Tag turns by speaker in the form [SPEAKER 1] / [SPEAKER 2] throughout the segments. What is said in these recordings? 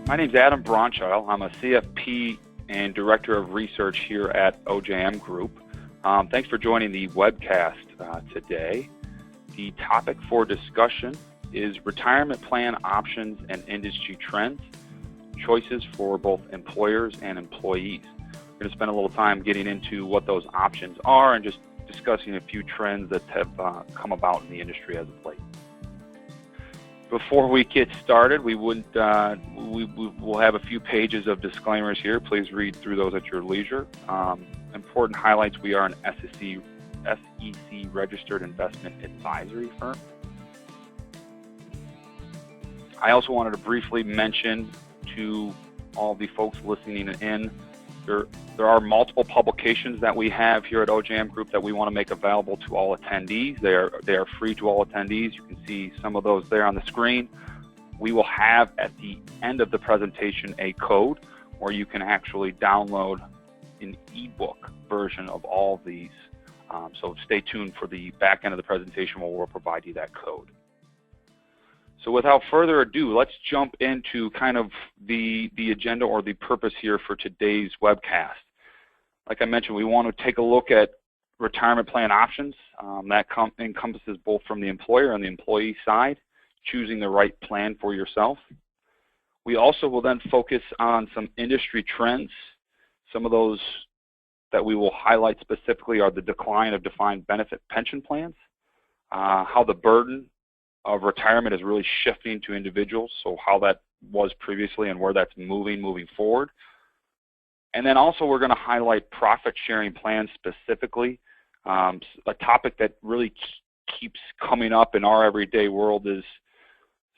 [SPEAKER 1] My name is Adam Braunscheidel. I'm a CFP and Director of Research here at OJM Group. Thanks for joining the webcast today. The topic for discussion is retirement plan options and industry trends, choices for both employers and employees. We're going to spend a little time getting into what those options are and just discussing a few trends that have come about in the industry as of late. Before we get started, we will have a few pages of disclaimers here. Please read through those at your leisure. Important highlights: we are an SEC registered investment advisory firm. I also wanted to briefly mention to all the folks listening in, there are multiple publications that we have here at OJM Group that we want to make available to all attendees. They are free to all attendees. You can see some of those there on the screen. We will have at the end of the presentation a code where you can actually download an ebook version of all of these. So stay tuned for the back end of the presentation where we'll provide you that code. So without further ado, let's jump into kind of the agenda or the purpose here for today's webcast. Like I mentioned, we want to take a look at retirement plan options. That encompasses both from the employer and the employee side, choosing the right plan for yourself. We also will then focus on some industry trends. Some of those that we will highlight specifically are the decline of defined benefit pension plans, how the burden of retirement is really shifting to individuals, so how that was previously and where that's moving forward. And then also we're going to highlight profit sharing plans specifically. A topic that really keeps coming up in our everyday world is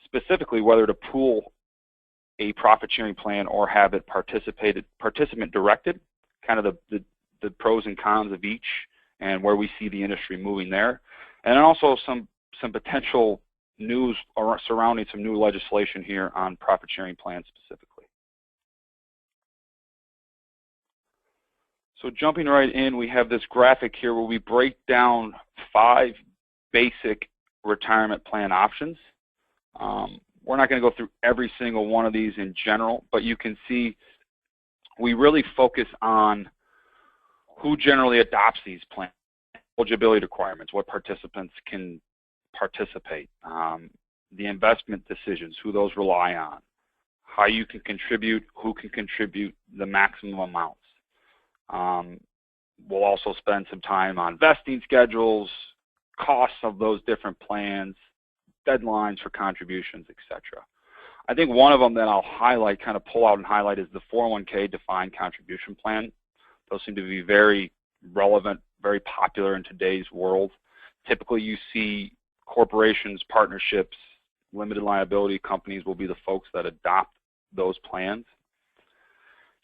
[SPEAKER 1] specifically whether to pool a profit sharing plan or have it participant directed, kind of the pros and cons of each and where we see the industry moving there. And then also some potential news surrounding some new legislation here on profit sharing plans specifically. So jumping right in, we have this graphic here where we break down 5 basic retirement plan options. We're not going to go through every single one of these in general, but you can see we really focus on who generally adopts these plans, eligibility requirements, what participants can participate, the investment decisions, who those rely on, how you can contribute, who can contribute, the maximum amounts. We'll also spend some time on vesting schedules, costs of those different plans, deadlines for contributions, etc. I think one of them that I'll highlight, kind of pull out and highlight, is the 401k defined contribution plan. Those seem to be very relevant, very popular in today's world. Typically you see corporations, partnerships, limited liability companies will be the folks that adopt those plans.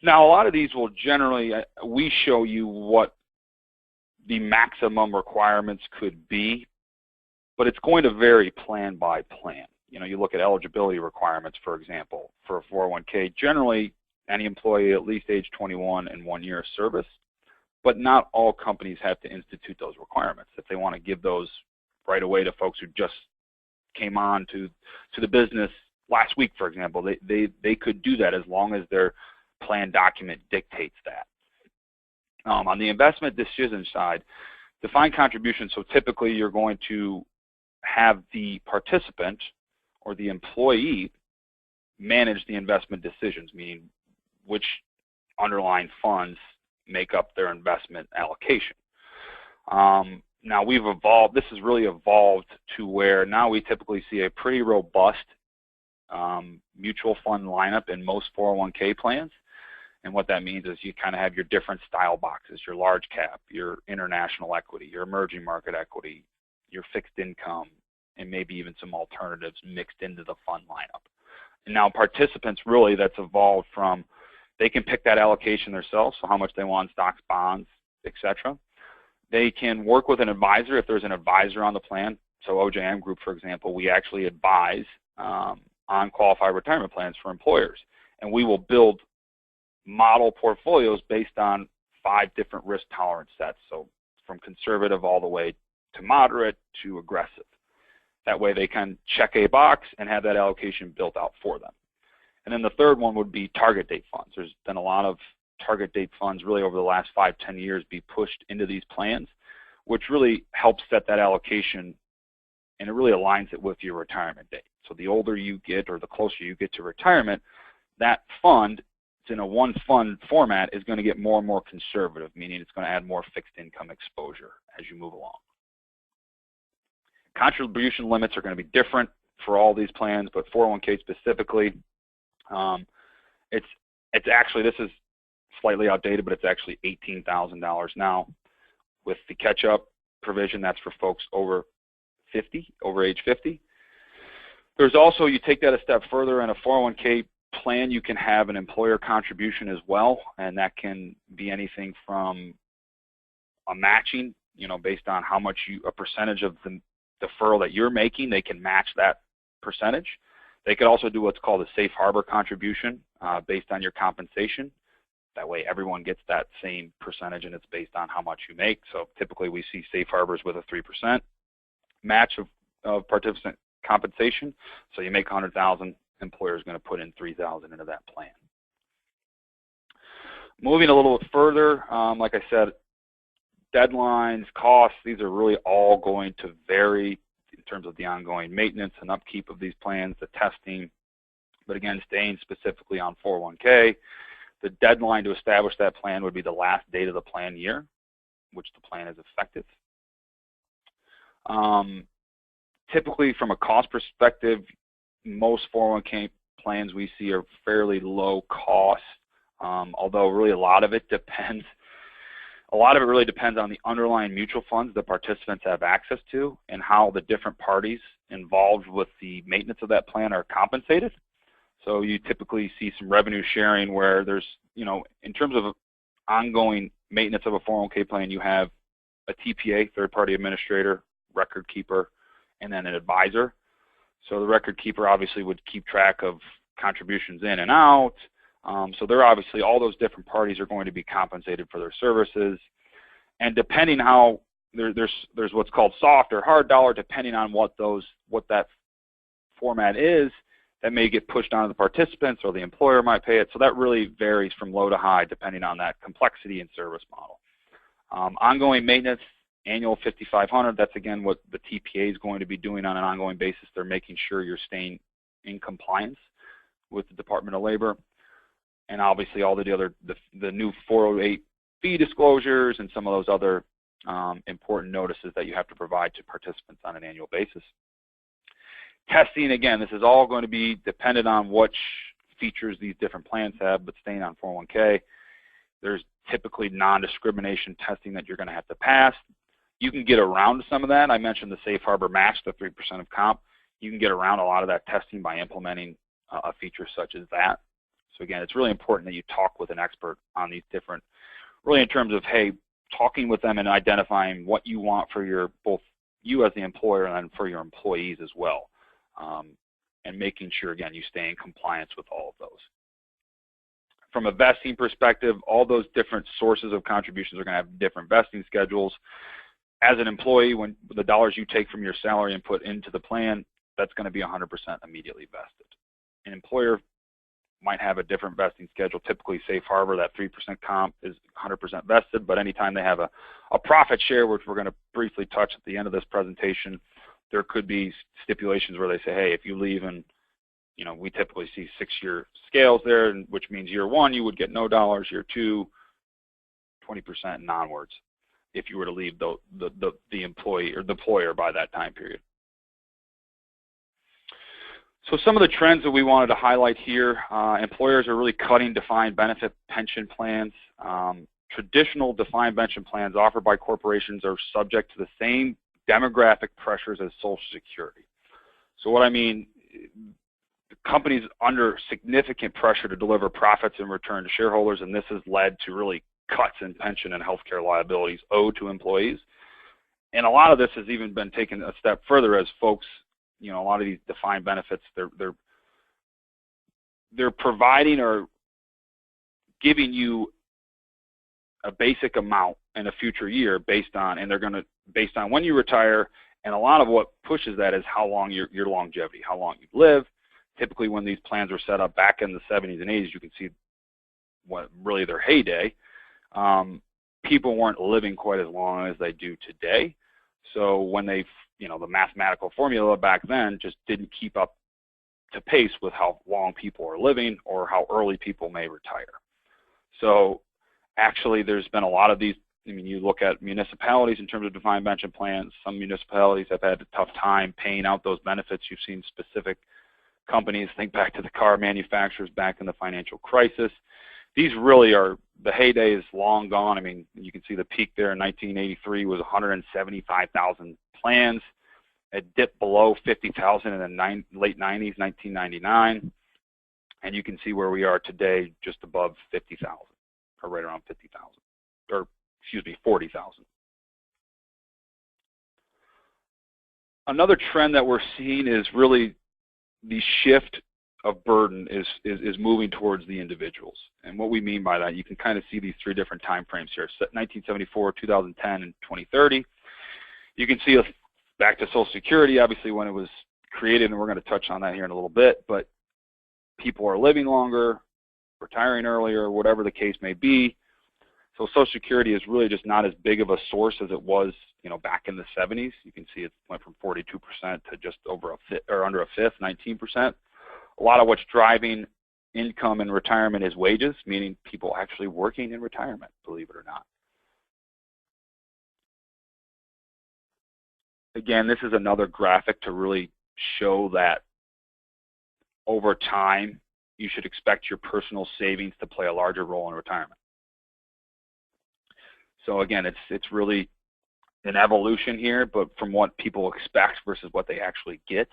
[SPEAKER 1] Now, a lot of these will generally, we show you what the maximum requirements could be, but it's going to vary plan by plan. You know, you look at eligibility requirements, for example, for a 401k. Generally, any employee at least age 21 and 1 year of service, but not all companies have to institute those requirements. If they want to give those right away to folks who just came on to the business last week, for example, they could do that as long as their plan document dictates that. On the investment decision side, defined contribution, so typically you're going to have the participant or the employee manage the investment decisions, meaning which underlying funds make up their investment allocation. Now we've evolved, this has really evolved to where now we typically see a pretty robust mutual fund lineup in most 401k plans. And what that means is you kind of have your different style boxes, your large cap, your international equity, your emerging market equity, your fixed income, and maybe even some alternatives mixed into the fund lineup. And now participants, really, that's evolved from, they can pick that allocation themselves, so how much they want in stocks, bonds, etc. They can work with an advisor if there's an advisor on the plan. So OJM Group, for example, we actually advise on qualified retirement plans for employers. And we will build model portfolios based on 5 different risk tolerance sets. So from conservative all the way to moderate to aggressive. That way they can check a box and have that allocation built out for them. And then the third one would be target date funds. There's been a lot of target date funds really over the last 5-10 years be pushed into these plans, which really helps set that allocation, and it really aligns it with your retirement date. So the older you get or the closer you get to retirement, that fund, it's in a one fund format, is going to get more and more conservative, meaning it's going to add more fixed income exposure as you move along. Contribution limits are going to be different for all these plans, but 401k specifically, it's actually, this is slightly outdated, but it's actually $18,000 now. With the catch-up provision, that's for folks over age 50. There's also, you take that a step further, in a 401k plan, you can have an employer contribution as well, and that can be anything from a matching, based on how much a percentage of the deferral that you're making, they can match that percentage. They could also do what's called a safe harbor contribution based on your compensation. That way everyone gets that same percentage, and it's based on how much you make. So typically we see safe harbors with a 3% match of participant compensation. So you make $100,000, employer is going to put in $3,000 into that plan. Moving a little bit further, like I said, deadlines, costs, these are really all going to vary in terms of the ongoing maintenance and upkeep of these plans, the testing. But again, staying specifically on 401k, the deadline to establish that plan would be the last date of the plan year, which the plan is effective. Typically, from a cost perspective, most 401k plans we see are fairly low cost, although really a lot of it really depends on the underlying mutual funds the participants have access to and how the different parties involved with the maintenance of that plan are compensated. So you typically see some revenue sharing where there's, in terms of ongoing maintenance of a 401k plan, you have a TPA, third-party administrator, record keeper, and then an advisor. So the record keeper obviously would keep track of contributions in and out. So they're obviously, all those different parties are going to be compensated for their services. And depending how, there's what's called soft or hard dollar, depending on what that format is, that may get pushed onto the participants, or the employer might pay it. So that really varies from low to high depending on that complexity and service model. Ongoing maintenance, annual $5,500, that's again what the TPA is going to be doing on an ongoing basis. They're making sure you're staying in compliance with the Department of Labor. And obviously all the new 408 fee disclosures and some of those other important notices that you have to provide to participants on an annual basis. Testing, again, this is all going to be dependent on which features these different plans have, but staying on 401k, there's typically non-discrimination testing that you're going to have to pass. You can get around some of that. I mentioned the safe harbor match, the 3% of comp. You can get around a lot of that testing by implementing a feature such as that. So again, it's really important that you talk with an expert on these different, really in terms of, hey, talking with them and identifying what you want for both you as the employer and then for your employees as well. And making sure, again, you stay in compliance with all of those. From a vesting perspective, all those different sources of contributions are going to have different vesting schedules. As an employee, when the dollars you take from your salary and put into the plan, that's going to be 100% immediately vested. An employer might have a different vesting schedule. Typically, safe harbor, that 3% comp is 100% vested, but anytime they have a profit share, which we're going to briefly touch at the end of this presentation, there could be stipulations where they say, hey, if you leave, and we typically see 6-year scales there, which means year 1 you would get no dollars, year 2 20% and onwards if you were to leave the employee or the employer by that time period. So some of the trends that we wanted to highlight here, employers are really cutting defined benefit pension plans. Traditional defined benefit plans offered by corporations are subject to the same demographic pressures as Social Security. So what I mean, the company's under significant pressure to deliver profits in return to shareholders, and this has led to really cuts in pension and healthcare liabilities owed to employees. And a lot of this has even been taken a step further as folks, a lot of these defined benefits, they're providing or giving you a basic amount in a future year based on when you retire, and a lot of what pushes that is how long your longevity, how long you live, typically when these plans were set up back in the 70s and 80s, you can see what really their heyday, people weren't living quite as long as they do today. So when they, the mathematical formula back then just didn't keep up to pace with how long people are living or how early people may retire. So actually there's been a lot of these, you look at municipalities in terms of defined benefit plans, some municipalities have had a tough time paying out those benefits. You've seen specific companies, think back to the car manufacturers back in the financial crisis. These really are, the heyday is long gone. You can see the peak there in 1983 was 175,000 plans. It dipped below 50,000 in the late 90s, 1999. And you can see where we are today, just above 50,000, or right around 50,000, or excuse me, 40,000. Another trend that we're seeing is really the shift of burden is moving towards the individuals. And what we mean by that, you can kind of see these three different time frames here, 1974, 2010, and 2030. You can see back to Social Security, obviously when it was created, and we're going to touch on that here in a little bit, but people are living longer, retiring earlier, whatever the case may be. So Social Security is really just not as big of a source as it was, back in the 70s. You can see it went from 42% to just over under a fifth, 19%. A lot of what's driving income in retirement is wages, meaning people actually working in retirement, believe it or not. Again, this is another graphic to really show that over time, you should expect your personal savings to play a larger role in retirement. So again, it's really an evolution here, but from what people expect versus what they actually get.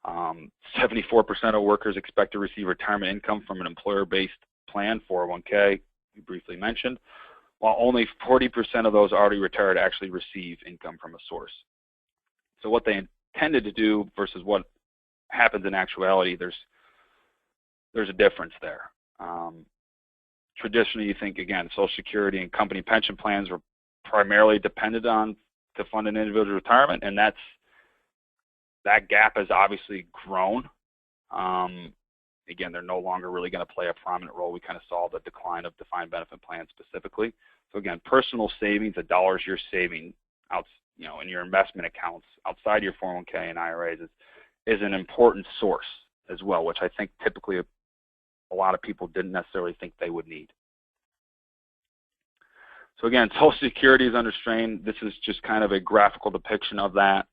[SPEAKER 1] 74% of workers expect to receive retirement income from an employer-based plan, 401k, we briefly mentioned, while only 40% of those already retired actually receive income from a source. So what they intended to do versus what happens in actuality, there's a difference there. Traditionally, you think, again, Social Security and company pension plans were primarily dependent on to fund an individual retirement, and that gap has obviously grown. Again, they're no longer really going to play a prominent role. We kind of saw the decline of defined benefit plans specifically. So again, personal savings, the dollars you're saving out, in your investment accounts outside your 401k and IRAs is an important source as well, which I think typically a lot of people didn't necessarily think they would need. So again, Social Security is under strain. This is just kind of a graphical depiction of that.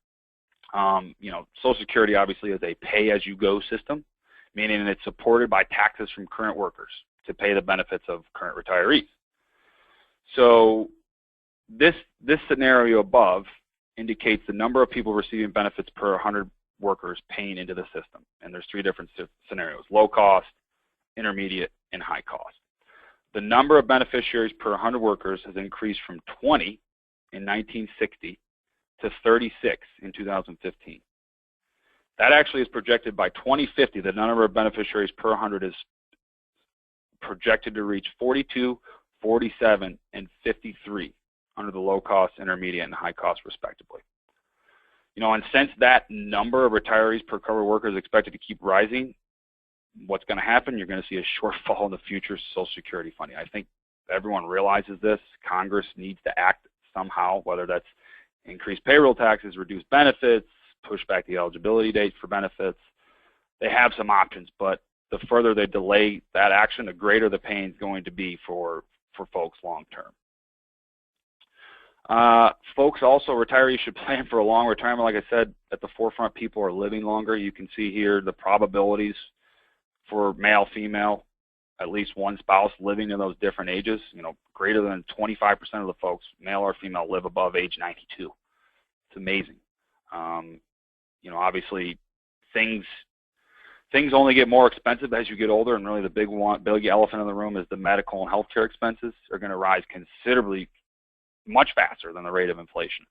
[SPEAKER 1] Social Security obviously is a pay-as-you-go system, meaning it's supported by taxes from current workers to pay the benefits of current retirees. So this scenario above indicates the number of people receiving benefits per 100 workers paying into the system. And there's three different scenarios: low cost, intermediate, and high cost. The number of beneficiaries per 100 workers has increased from 20 in 1960 to 36 in 2015. That actually is projected by 2050. The number of beneficiaries per 100 is projected to reach 42, 47, and 53 under the low cost, intermediate, and high cost respectively. And since that number of retirees per covered worker is expected to keep rising, what's going to happen? You're going to see a shortfall in the future Social Security funding. I think everyone realizes this. Congress needs to act somehow, whether that's increase payroll taxes, reduce benefits, push back the eligibility date for benefits. They have some options, but the further they delay that action, the greater the pain is going to be for folks long term. Folks, also, retirees should plan for a long retirement. Like I said, at the forefront, people are living longer. You can see here the probabilities for male, female, at least one spouse living in those different ages. Greater than 25% of the folks, male or female, live above age 92. It's amazing. Obviously, things only get more expensive as you get older, and really the big elephant in the room is the medical and healthcare expenses are going to rise considerably, much faster than the rate of inflation.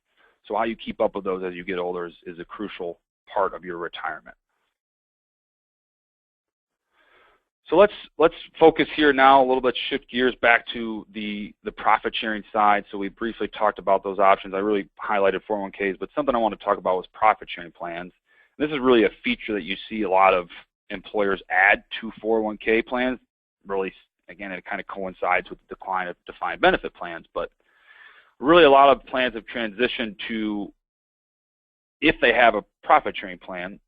[SPEAKER 1] So how you keep up with those as you get older is a crucial part of your retirement. So let's focus here now a little bit, shift gears back to the profit sharing side. So we briefly talked about those options. I really highlighted 401ks, but something I want to talk about was profit sharing plans. This is really a feature that you see a lot of employers add to 401k plans. Really, again, it kind of coincides with the decline of defined benefit plans, but really a lot of plans have transitioned to, if they have a profit sharing plan,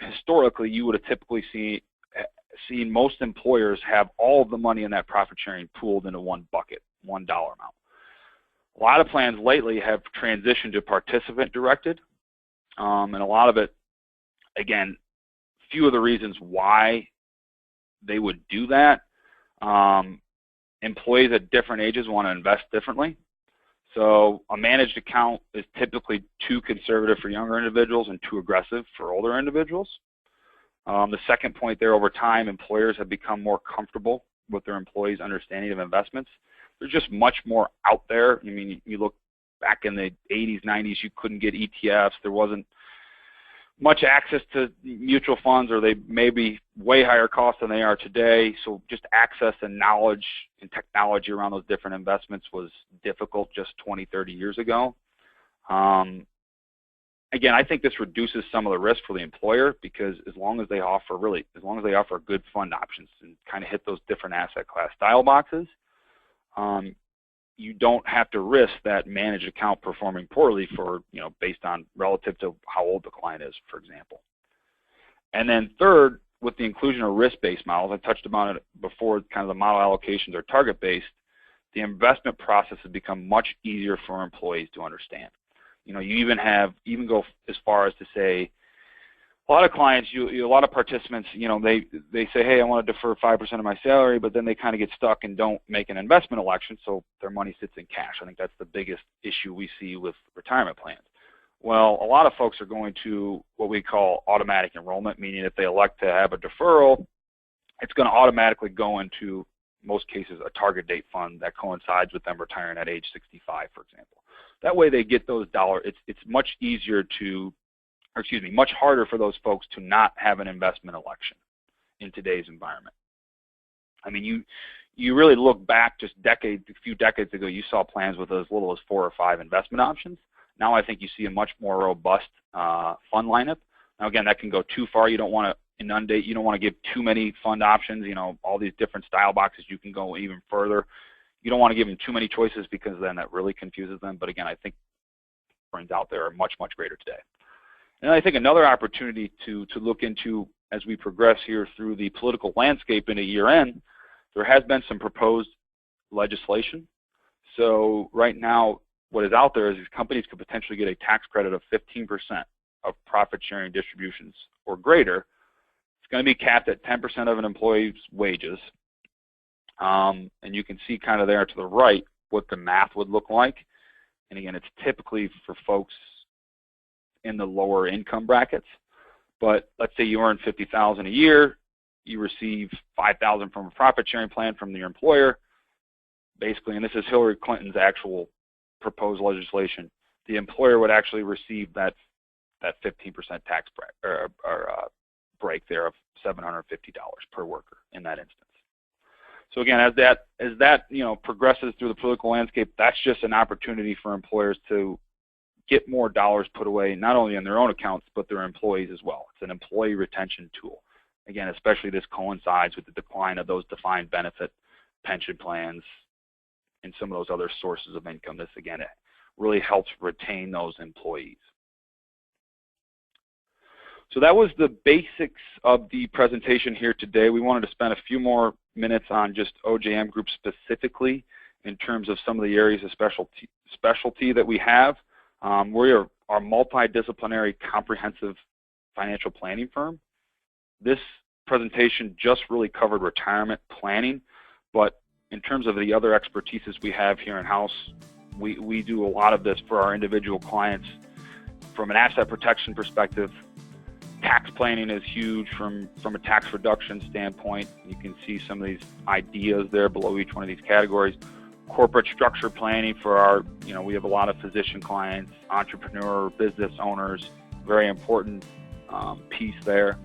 [SPEAKER 1] historically you would have typically seen most employers have all of the money in that profit sharing pooled into one bucket, $1 amount. A lot of plans lately have transitioned to participant directed, and a lot of it, again, few of the reasons why they would do that. Employees at different ages want to invest differently. So a managed account is typically too conservative for younger individuals and too aggressive for older individuals. The second point there, over time, employers have become more comfortable with their employees' understanding of investments. There's just much more out there. I mean, you look back in the 80s, 90s, you couldn't get ETFs. There wasn't much access to mutual funds, or they may be way higher cost than they are today. So just access and knowledge and technology around those different investments was difficult just 20, 30 years ago. Again, I think this reduces some of the risk for the employer, because as long as they offer good fund options and kind of hit those different asset class style boxes, you don't have to risk that managed account performing poorly for, based on relative to how old the client is, for example. And then third, with the inclusion of risk-based models, I touched upon it before, kind of the model allocations are target-based, the investment process has become much easier for employees to understand. You even go as far as to say, a lot of clients, a lot of participants, they say, hey, I want to defer 5% of my salary, but then they kind of get stuck and don't make an investment election, so their money sits in cash. I think that's the biggest issue we see with retirement plans. Well, a lot of folks are going to what we call automatic enrollment, meaning if they elect to have a deferral, it's going to automatically go into, most cases, a target date fund that coincides with them retiring at age 65, for example. That way they get those dollars. It's much easier to, much harder for those folks to not have an investment election in today's environment. I mean, you really look back just a few decades ago, you saw plans with as little as 4 or 5 investment options. Now I think you see a much more robust fund lineup. Now again, that can go too far. You don't want to inundate, you don't want to give too many fund options, all these different style boxes. You can go even further. You don't want to give them too many choices, because then that really confuses them. But again, I think offerings out there are much, much greater today. And I think another opportunity to look into as we progress here through the political landscape into year end, there has been some proposed legislation. So right now, what is out there is these companies could potentially get a tax credit of 15% of profit sharing distributions or greater. It's going to be capped at 10% of an employee's wages. And you can see kind of there to the right what the math would look like. And again, it's typically for folks in the lower income brackets. But let's say you earn $50,000 a year, you receive $5,000 from a profit sharing plan from your employer. Basically, and this is Hillary Clinton's actual proposed legislation, the employer would actually receive that 15% tax break there of $750 per worker in that instance. So again, as that progresses through the political landscape, that's just an opportunity for employers to get more dollars put away, not only in their own accounts, but their employees as well. It's an employee retention tool. Again, especially this coincides with the decline of those defined benefit pension plans and some of those other sources of income. This, again, it really helps retain those employees. So that was the basics of the presentation here today. We wanted to spend a few more minutes on just OJM Group specifically in terms of some of the areas of specialty that we have. We are a multidisciplinary, comprehensive financial planning firm. This presentation just really covered retirement planning, but in terms of the other expertises we have here in-house, we do a lot of this for our individual clients from an asset protection perspective. Tax planning is huge from a tax reduction standpoint. You can see some of these ideas there below each one of these categories. Corporate structure planning for our, we have a lot of physician clients, entrepreneur, business owners, very important piece there.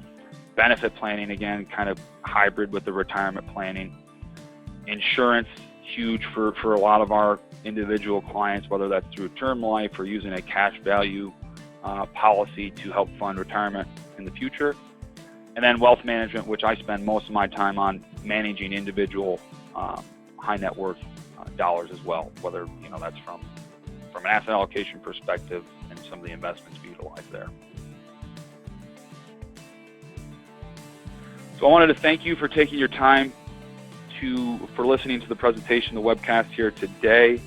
[SPEAKER 1] Benefit planning, again, kind of hybrid with the retirement planning. Insurance, huge for a lot of our individual clients, whether that's through term life or using a cash value policy to help fund retirement in the future. And then wealth management, which I spend most of my time on managing individual high net worth dollars as well, whether that's from an asset allocation perspective and some of the investments we utilize there. So I wanted to thank you for taking your time for listening to the presentation, the webcast here today.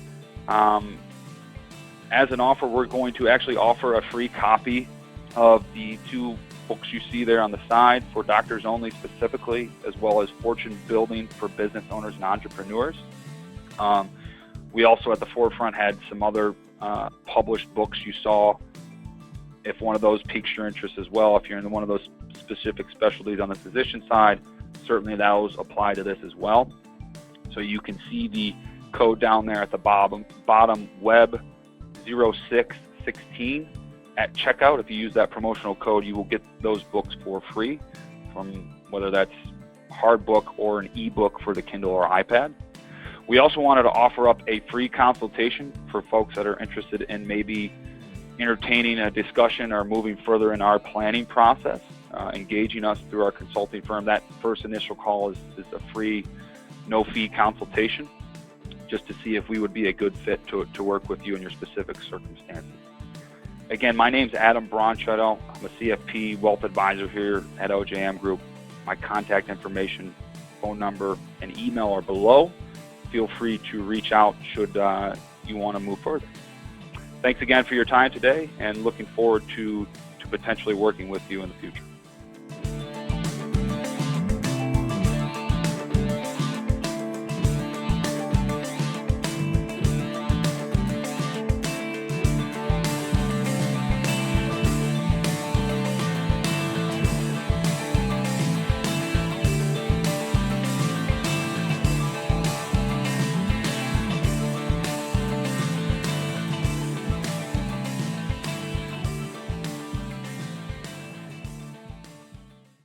[SPEAKER 1] As an offer, we're going to actually offer a free copy of the 2 books you see there on the side for doctors only specifically, as well as Fortune Building for business owners and entrepreneurs. We also at the forefront had some other published books you saw. If one of those piques your interest as well, if you're in one of those specific specialties on the physician side, certainly those apply to this as well. So you can see the code down there at the bottom, web 0616 at checkout. If you use that promotional code, you will get those books for free, from whether that's hard book or an ebook for the Kindle or iPad. We also wanted to offer up a free consultation for folks that are interested in maybe entertaining a discussion or moving further in our planning process, engaging us through our consulting firm. That first initial call is a free, no-fee consultation, just to see if we would be a good fit to work with you in your specific circumstances. Again, my name's Adam Braunscheidel. I'm a CFP wealth advisor here at OJM Group. My contact information, phone number, and email are below. Feel free to reach out should you want to move further. Thanks again for your time today, and looking forward to potentially working with you in the future.